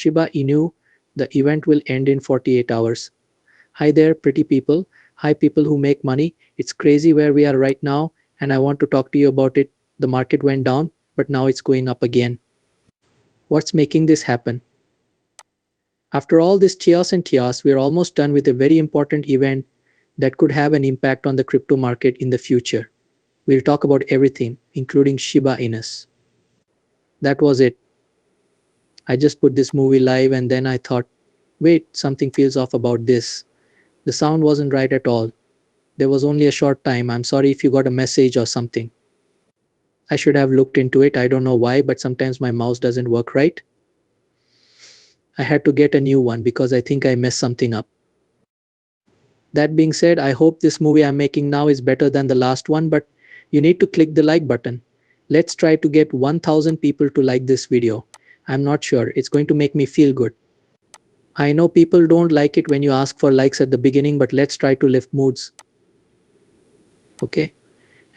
Shiba Inu, the event will end in 48 hours. Hi there, pretty people. Hi, people who make money. It's crazy where we are right now, and I want to talk to you about it. The market went down, but now it's going up again. What's making this happen? After all this chaos, we're almost done with a very important event that could have an impact on the crypto market in the future. We'll talk about everything, including Shiba Inus. That was it. I just put this movie live and then I thought, wait, something feels off about this. The sound wasn't right at all. There was only a short time. I'm sorry if you got a message or something. I should have looked into it. I don't know why, but sometimes my mouse doesn't work right. I had to get a new one because I think I messed something up. That being said, I hope this movie I'm making now is better than the last one, but you need to click the like button. Let's try to get 1000 people to like this video. I'm not sure. It's going to make me feel good. I know people don't like it when you ask for likes at the beginning, but let's try to lift moods. Okay?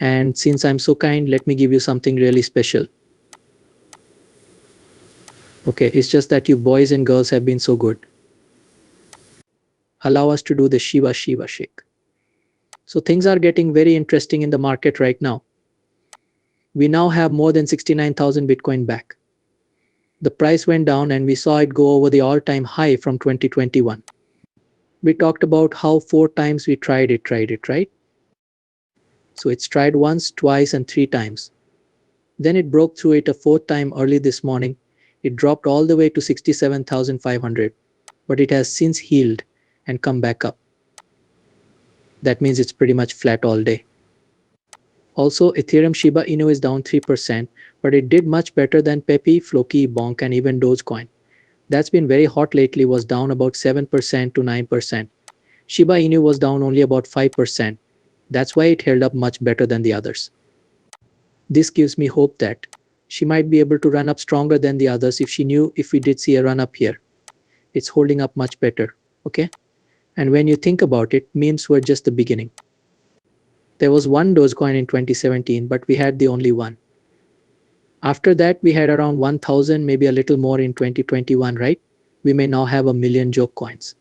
And since I'm so kind, let me give you something really special. Okay, it's just that you boys and girls have been so good. Allow us to do the Shiba shake. So things are getting very interesting in the market right now. We now have more than 69,000 Bitcoin back. The price went down and we saw it go over the all-time high from 2021. We talked about how 4 times we tried it, right? So it's tried once, twice, and 3 times. Then it broke through it a 4th time early this morning. It dropped all the way to 67,500, but it has since healed and come back up. That means it's pretty much flat all day. Also, Ethereum Shiba Inu is down 3%, but it did much better than Pepe, Floki, Bonk, and even Dogecoin. That's been very hot lately, was down about 7% to 9%. Shiba Inu was down only about 5%. That's why it held up much better than the others. This gives me hope that she might be able to run up stronger than the others if we did see a run up here. It's holding up much better, okay? And when you think about it, memes were just the beginning. There was one Dogecoin in 2017, but we had the only one. After that, we had around 1,000, maybe a little more in 2021, right? We may now have 1,000,000 joke coins.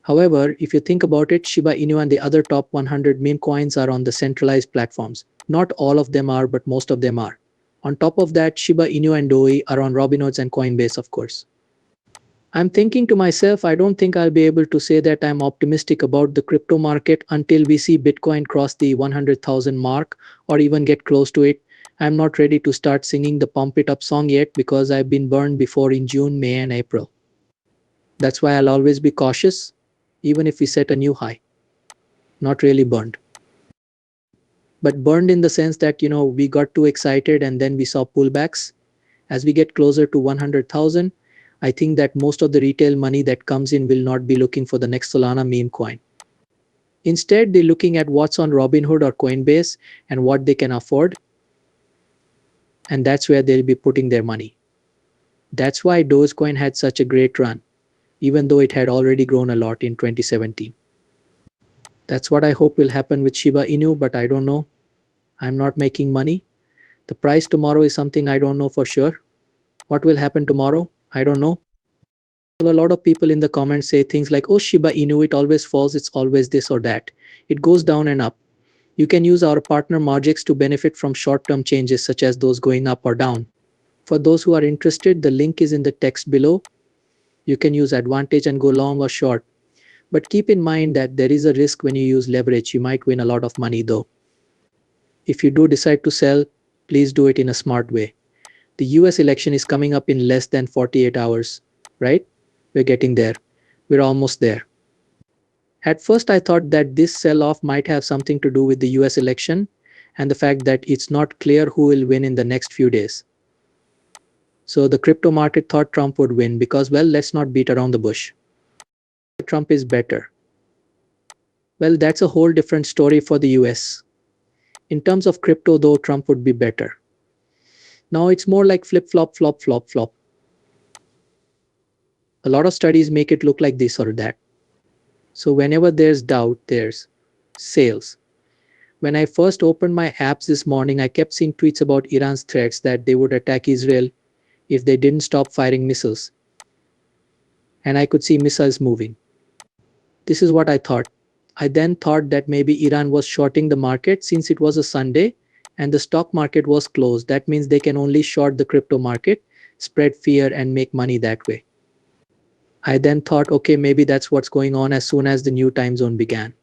However, if you think about it, Shiba Inu and the other top 100 meme coins are on the centralized platforms. Not all of them are, but most of them are. On top of that, Shiba Inu and Doi are on Robinhood and Coinbase, of course. I'm thinking to myself, I don't think I'll be able to say that I'm optimistic about the crypto market until we see Bitcoin cross the 100,000 mark or even get close to it. I'm not ready to start singing the Pump It Up song yet because I've been burned before in June, May, and April. That's why I'll always be cautious, even if we set a new high. Not really burned. But burned in the sense that, we got too excited and then we saw pullbacks. As we get closer to 100,000, I think that most of the retail money that comes in will not be looking for the next Solana meme coin. Instead, they're looking at what's on Robinhood or Coinbase and what they can afford. And that's where they'll be putting their money. That's why Dogecoin had such a great run, even though it had already grown a lot in 2017. That's what I hope will happen with Shiba Inu, but I don't know. I'm not making money. The price tomorrow is something I don't know for sure. What will happen tomorrow? I don't know. A lot of people in the comments say things like, oh, Shiba Inu, it always falls, it's always this or that. It goes down and up. You can use our partner Margex to benefit from short-term changes such as those going up or down. For those who are interested, the link is in the text below. You can use advantage and go long or short. But keep in mind that there is a risk when you use leverage. You might win a lot of money though. If you do decide to sell, please do it in a smart way. The US election is coming up in less than 48 hours, right? We're getting there. We're almost there. At first, I thought that this sell-off might have something to do with the US election and the fact that it's not clear who will win in the next few days. So the crypto market thought Trump would win because, well, let's not beat around the bush. Trump is better. Well, that's a whole different story for the US. In terms of crypto, though, Trump would be better. Now it's more like flip-flop, flop, flop, flop. A lot of studies make it look like this or that. So whenever there's doubt, there's sales. When I first opened my apps this morning, I kept seeing tweets about Iran's threats that they would attack Israel if they didn't stop firing missiles. And I could see missiles moving. This is what I thought. I then thought that maybe Iran was shorting the market since it was a Sunday and the stock market was closed. That means they can only short the crypto market, spread fear, and make money that way. I then thought, okay, maybe that's what's going on as soon as the new time zone began.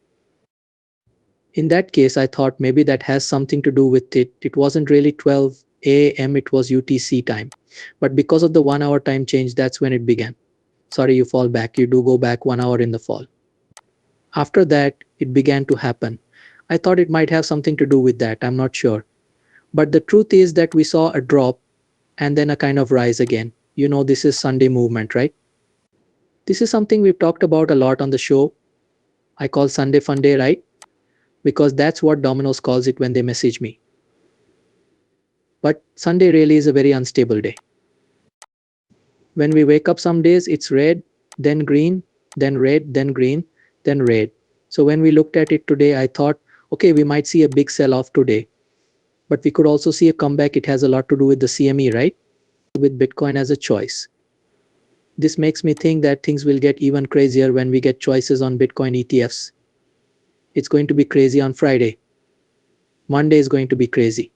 In that case, I thought maybe that has something to do with it. It wasn't really 12 a.m., it was UTC time. But because of the 1 hour time change, that's when it began. Sorry, you fall back. You do go back 1 hour in the fall. After that, it began to happen. I thought it might have something to do with that. I'm not sure. But the truth is that we saw a drop and then a kind of rise again. You know, this is Sunday movement, right? This is something we've talked about a lot on the show. I call Sunday Fun Day, right? Because that's what Domino's calls it when they message me. But Sunday really is a very unstable day. When we wake up some days, it's red, then green, then red, then green, then red. So when we looked at it today, I thought, okay, we might see a big sell-off today. But we could also see a comeback. It has a lot to do with the CME, right? With Bitcoin as a choice. This makes me think that things will get even crazier when we get choices on Bitcoin ETFs. It's going to be crazy on Friday. Monday is going to be crazy.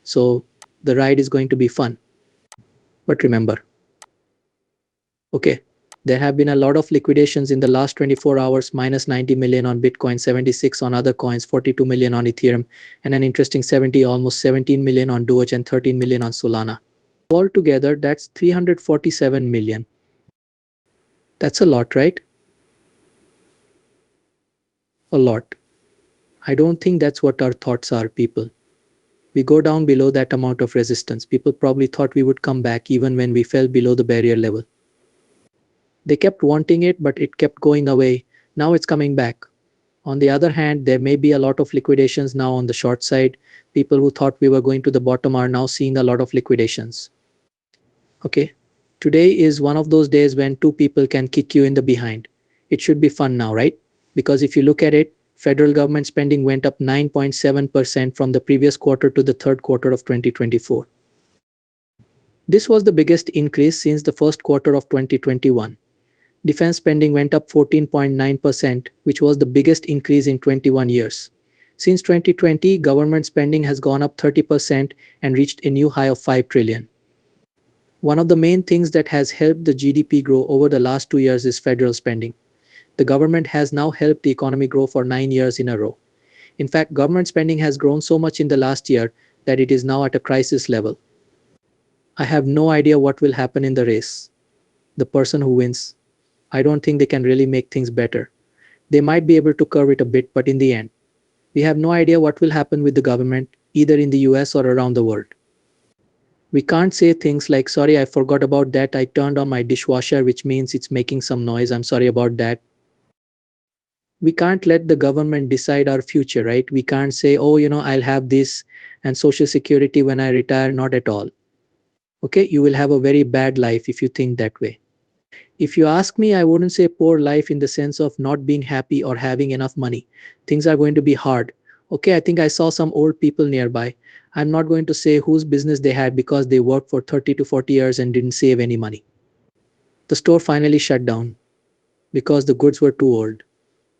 So the ride is going to be fun. But remember, okay, there have been a lot of liquidations in the last 24 hours, minus 90 million on Bitcoin, 76 on other coins, 42 million on Ethereum, and an interesting almost 17 million on Doge and 13 million on Solana. Altogether, that's 347 million. That's a lot, right? A lot. I don't think that's what our thoughts are, people. We go down below that amount of resistance. People probably thought we would come back even when we fell below the barrier level. They kept wanting it, but it kept going away. Now it's coming back. On the other hand, there may be a lot of liquidations now on the short side. People who thought we were going to the bottom are now seeing a lot of liquidations. Okay, today is one of those days when two people can kick you in the behind. It should be fun now, right? Because if you look at it, federal government spending went up 9.7% from the previous quarter to the third quarter of 2024. This was the biggest increase since the first quarter of 2021. Defense spending went up 14.9%, which was the biggest increase in 21 years. Since 2020, government spending has gone up 30% and reached a new high of 5 trillion. One of the main things that has helped the GDP grow over the last 2 years is federal spending. The government has now helped the economy grow for 9 years in a row. In fact, government spending has grown so much in the last year that it is now at a crisis level. I have no idea what will happen in the race. The person who wins, I don't think they can really make things better. They might be able to curve it a bit, but in the end, we have no idea what will happen with the government, either in the US or around the world. We can't say things like, sorry, I forgot about that. I turned on my dishwasher, which means it's making some noise. I'm sorry about that. We can't let the government decide our future, right? We can't say, oh, I'll have this and social security when I retire. Not at all. Okay, you will have a very bad life if you think that way. If you ask me, I wouldn't say poor life in the sense of not being happy or having enough money. Things are going to be hard. Okay, I think I saw some old people nearby. I'm not going to say whose business they had because they worked for 30 to 40 years and didn't save any money. The store finally shut down because the goods were too old.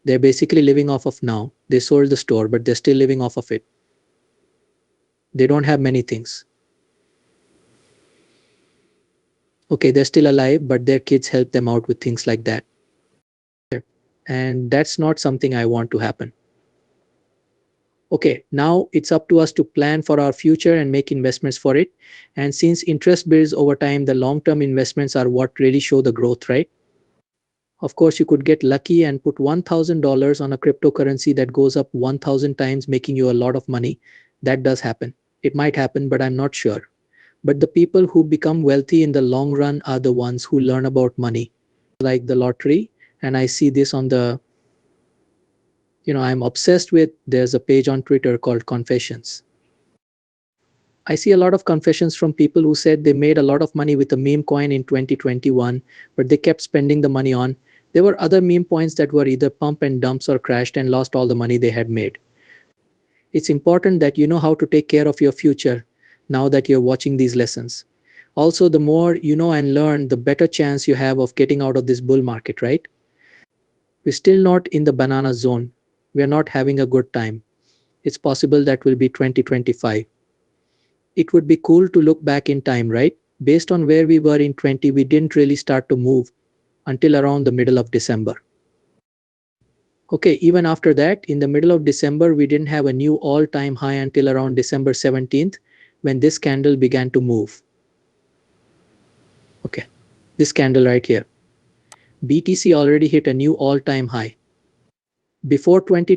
They're basically living off of now. They sold the store, but they're still living off of it. They don't have many things. Okay, they're still alive, but their kids help them out with things like that. And that's not something I want to happen. Okay, now it's up to us to plan for our future and make investments for it. And since interest builds over time, the long-term investments are what really show the growth, right? Of course, you could get lucky and put $1,000 on a cryptocurrency that goes up 1,000 times, making you a lot of money. That does happen. It might happen, but I'm not sure. But the people who become wealthy in the long run are the ones who learn about money, like the lottery. And I see this on the, I'm obsessed with, there's a page on Twitter called Confessions. I see a lot of confessions from people who said they made a lot of money with a meme coin in 2021, but they kept spending the money on. There were other meme coins that were either pump and dumps or crashed and lost all the money they had made. It's important that you know how to take care of your future now that you're watching these lessons. Also, the more you know and learn, the better chance you have of getting out of this bull market, right? We're still not in the banana zone. We are not having a good time. It's possible that will be 2025. It would be cool to look back in time, right? Based on where we were in 20, we didn't really start to move until around the middle of December. Okay, even after that, in the middle of December, we didn't have a new all-time high until around December 17th, when this candle began to move. Okay, this candle right here. BTC already hit a new all-time high. Before 20